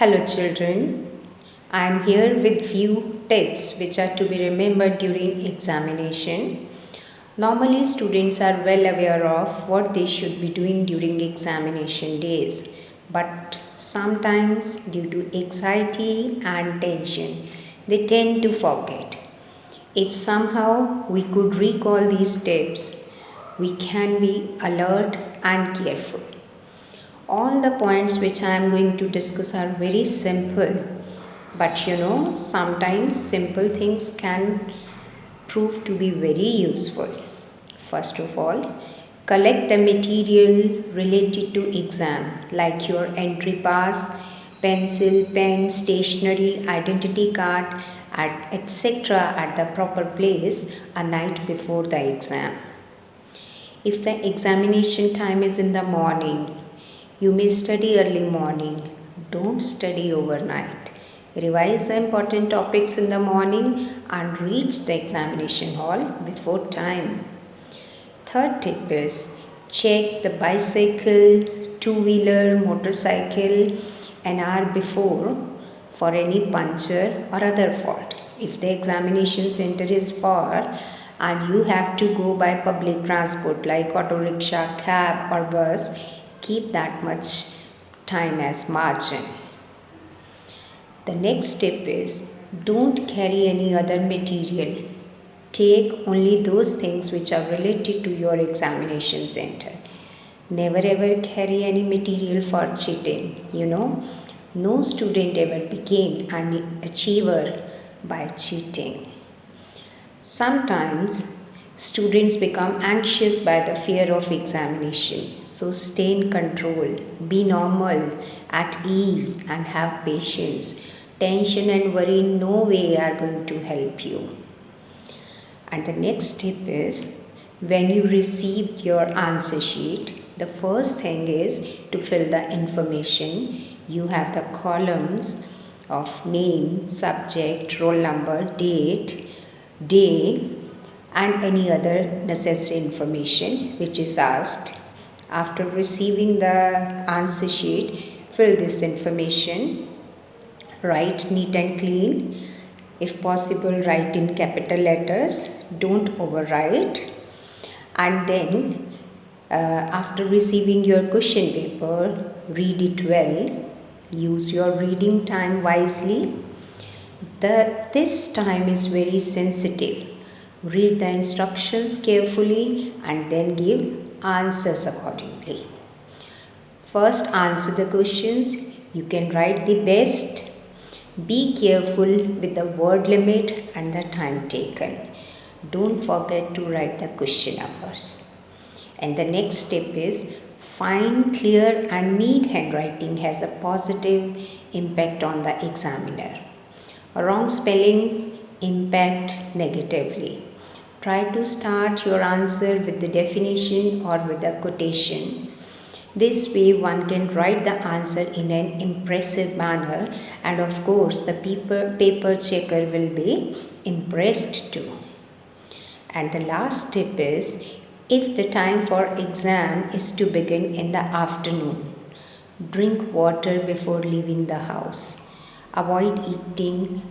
Hello children, I am here with few tips which are to be remembered during examination. Normally students are well aware of what they should be doing during examination days, but sometimes due to anxiety and tension they tend to forget. If somehow we could recall these tips, we can be alert and careful. All the points which I am going to discuss are very simple, but sometimes simple things can prove to be very useful. First of all, collect the material related to exam like your entry pass, pencil, pen, stationery, identity card, etc. at the proper place a night before the exam. If the examination time is in the morning, you may study early morning. Don't study overnight. Revise the important topics in the morning and reach the examination hall before time. Third tip is check the bicycle, two-wheeler, motorcycle an hour before for any puncture or other fault. If the examination center is far and you have to go by public transport like auto rickshaw, cab or bus, keep that much time as margin. The next tip is don't carry any other material. Take only those things which are related to your examination center. Never ever carry any material for cheating. No student ever became an achiever by cheating. Sometimes students become anxious by the fear of examination. So stay in control, be normal, at ease and have patience. Tension and worry in no way are going to help you. And the next tip is when you receive your answer sheet, the first thing is to fill the information. You have the columns of name, subject, roll number, date, day and any other necessary information which is asked. After receiving the answer sheet, fill this information, write neat and clean. If possible, write in capital letters, don't overwrite. And then after receiving your question paper, read it well, use your reading time wisely. This time is very sensitive. Read the instructions carefully and then give answers accordingly. First, answer the questions. You can write the best. Be careful with the word limit and the time taken. Don't forget to write the question numbers. And the next step is fine, clear and neat handwriting has a positive impact on the examiner. Wrong spellings impact negatively. Try to start your answer with the definition or with a quotation. This way one can write the answer in an impressive manner and of course the paper checker will be impressed too. And the last tip is if the time for exam is to begin in the afternoon, drink water before leaving the house. Avoid eating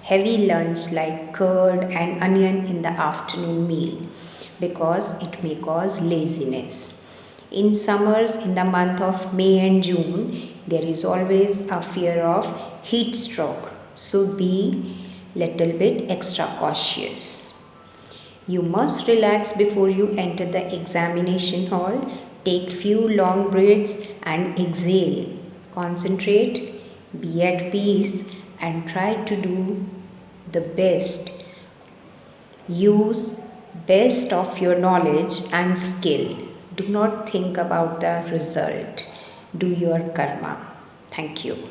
heavy lunch like curd and onion in the afternoon meal because it may cause laziness. In summers, in the month of May and June, there is always a fear of heat stroke. So be little bit extra cautious. You must relax before you enter the examination hall. Take few long breaths and exhale. Concentrate, be at peace and try to do the best. Use best of your knowledge and skill. Do not think about the result. Do your karma. Thank you.